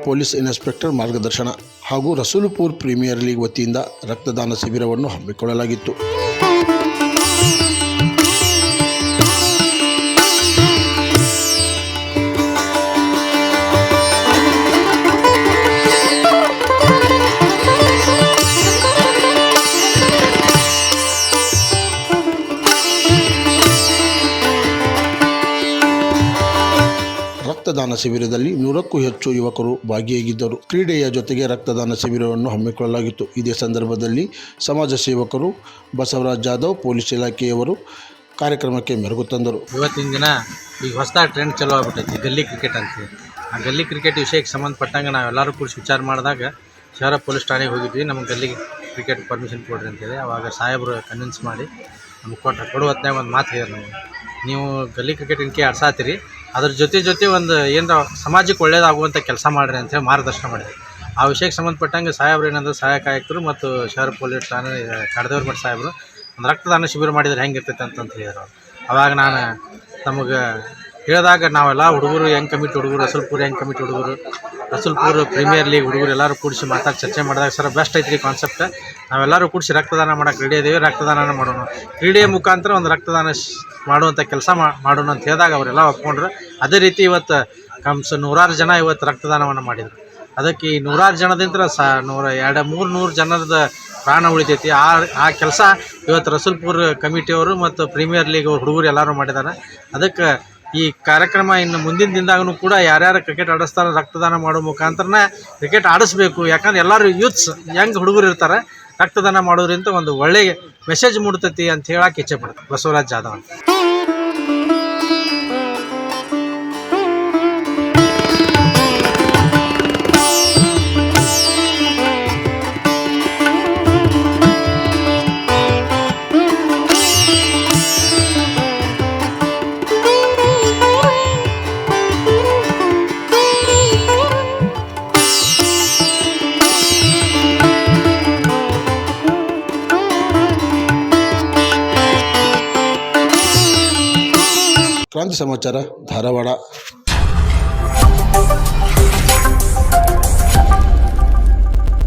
Police inspector ಮಾರ್ಗದರ್ಶನ ಹಾಗೂ ರಸೂಲುಪುರ್ premier league ವತಿಯಿಂದ ರಕ್ತದಾನ ಶಿಬಿರವನ್ನು ಹಮ್ಮಿಕೊಳ್ಳಲಾಗಿತ್ತು. ರಕ್ತದಾನ ಶಿಬಿರದಲ್ಲಿ 100ಕ್ಕೂ ಹೆಚ್ಚು ಯುವಕರು ಭಾಗಿಯಾಗಿದ್ದರು. ಕ್ರೀಡೆಯ ಜೊತೆಗೆ ರಕ್ತದಾನ ಶಿಬಿರವನ್ನು ಹಮ್ಮಿಕೊಳ್ಳಲಾಗಿತ್ತು. ಇದೇ ಸಂದರ್ಭದಲ್ಲಿ ಸಮಾಜ ಸೇವಕರು ಬಸವರಾಜ್ ಜಾಧವ್, ಪೊಲೀಸ್ ಇಲಾಖೆಯವರು ಕಾರ್ಯಕ್ರಮಕ್ಕೆ ಮೆರುಗು ತಂದರು. ಇವತ್ತಿನ ದಿನ ಈಗ ಹೊಸದಾಗಿ ಟ್ರೆಂಡ್ ಚಲೋ ಆಗ್ಬಿಟ್ಟೈತಿ ಗಲ್ಲಿ ಕ್ರಿಕೆಟ್ ಅಂತೇಳಿ. ಆ ಗಲ್ಲಿ ಕ್ರಿಕೆಟ್ ವಿಷಯಕ್ಕೆ ಸಂಬಂಧಪಟ್ಟಂಗೆ ನಾವೆಲ್ಲರೂ ಕೂಡಿಸಿ ವಿಚಾರ ಮಾಡಿದಾಗ ಶಹರ ಪೊಲೀಸ್ ಠಾಣೆಗೆ ಹೋಗಿದ್ವಿ. ನಮಗೆ ಗಲ್ಲಿ ಕ್ರಿಕೆಟ್ ಪರ್ಮಿಷನ್ ಕೊಡ್ರಿ ಅಂತೇಳಿ. ಅವಾಗ ಸಾಹೇಬರು ಕನ್ವಿನ್ಸ್ ಮಾಡಿ ನಮ್ಗೆ ಕೊಡುವ ಹೊತ್ನಾಗ ಒಂದು ಮಾತು ಹೇಳಿದ್ರು, ನೀವು ಗಲ್ಲಿ ಕ್ರಿಕೆಟ್ ಇನ್ಕೆ ಆಡ್ಸಾತೀರಿ, ಅದ್ರ ಜೊತೆ ಒಂದು ಏನರ ಸಮಾಜಕ್ಕೆ ಒಳ್ಳೇದಾಗುವಂಥ ಕೆಲಸ ಮಾಡಿರಿ ಅಂತೇಳಿ ಮಾರ್ಗದರ್ಶನ ಮಾಡಿದೆ. ಆ ವಿಷಯಕ್ಕೆ ಸಂಬಂಧಪಟ್ಟಂಗೆ ಸಾಹೇಬ್ರು ಏನಂದ್ರೆ ಸಹಾಯಕ ಆಯುಕ್ತರು ಮತ್ತು ಶಹರ ಪೊಲೀಸ್ ಠಾಣೆ ಕಡದೇವ್ರ ಮಠ ಸಾಹೇಬರು ಒಂದು ರಕ್ತದಾನ ಶಿಬಿರ ಮಾಡಿದರೆ ಹೆಂಗಿರ್ತೈತೆ ಅಂತ ಹೇಳಿದ್ರು. ಅವಾಗ ನಾನು ನಮಗೆ ಹೇಳಿದಾಗ ನಾವೆಲ್ಲ ಹುಡುಗರು ಯಂಗ್ ಕಮಿಟಿ ಹುಡುಗರು, ರಸೂಲ್ಪುರ್ ಯಂಗ್ ಕಮಿಟಿ ಹುಡುಗರು, ರಸೂಲ್ಪುರ್ ಪ್ರೀಮಿಯರ್ ಲೀಗ್ ಹುಡುಗರು ಎಲ್ಲರೂ ಕೂಡಿಸಿ ಮಾತಾಡಿ ಚರ್ಚೆ ಮಾಡಿದಾಗ ಸರ್ ಬೆಸ್ಟ್ ಐತ್ರಿ ಕಾನ್ಸೆಪ್ಟ್, ನಾವೆಲ್ಲರೂ ಕೂಡಿಸಿ ರಕ್ತದಾನ ಮಾಡೋಕೆ ರೆಡಿ ಇದ್ದೀವಿ, ರಕ್ತದಾನ ಮಾಡೋಣ, ಕ್ರೀಡೆಯ ಮುಖಾಂತರ ಒಂದು ರಕ್ತದಾನ ಮಾಡುವಂಥ ಕೆಲಸ ಮಾಡೋಣ ಅಂತ ಹೇಳಿದಾಗ ಅವರೆಲ್ಲ ಒಪ್ಕೊಂಡ್ರು. ಅದೇ ರೀತಿ ಇವತ್ತು ನೂರಾರು ಜನ ಇವತ್ತು ರಕ್ತದಾನವನ್ನು ಮಾಡಿದರು. ಅದಕ್ಕೆ ಈ ನೂರಾರು ಜನದಿಂದ 200-300 ಜನರದ ಪ್ರಾಣ ಉಳಿತೈತಿ. ಆ ಕೆಲಸ ಇವತ್ತು ರಸೂಲ್ಪುರ್ ಕಮಿಟಿಯವರು ಮತ್ತು ಪ್ರೀಮಿಯರ್ ಲೀಗ್ ಹುಡುಗರು ಎಲ್ಲರೂ ಮಾಡಿದ್ದಾರೆ. ಅದಕ್ಕೆ ಈ ಕಾರ್ಯಕ್ರಮ ಇನ್ನು ಮುಂದಿನ ದಿನದಾಗೂ ಕೂಡ ಯಾರ್ಯಾರು ಕ್ರಿಕೆಟ್ ಆಡಿಸ್ತಾರೆ ರಕ್ತದಾನ ಮಾಡೋ ಮುಖಾಂತರನೇ ಕ್ರಿಕೆಟ್ ಆಡಿಸ್ಬೇಕು. ಯಾಕಂದ್ರೆ ಎಲ್ಲರೂ ಯೂತ್ಸ್ ಯಂಗ್ ಹುಡುಗರು ಇರ್ತಾರೆ, ರಕ್ತದಾನ ಮಾಡೋದ್ರಿಂದ ಒಂದು ಒಳ್ಳೆಯ ಮೆಸೇಜ್ ಮೂಡ್ತೈತಿ ಅಂತ ಹೇಳಕ್ಕೆ ಇಚ್ಛೆ ಪಡ್ತಾರೆ. ಬಸವರಾಜ್ ಜಾಧವ್ ಅಂತ. ಕ್ರಾಂತಿ ಸಮಾಚಾರ, ಧಾರವಾಡ.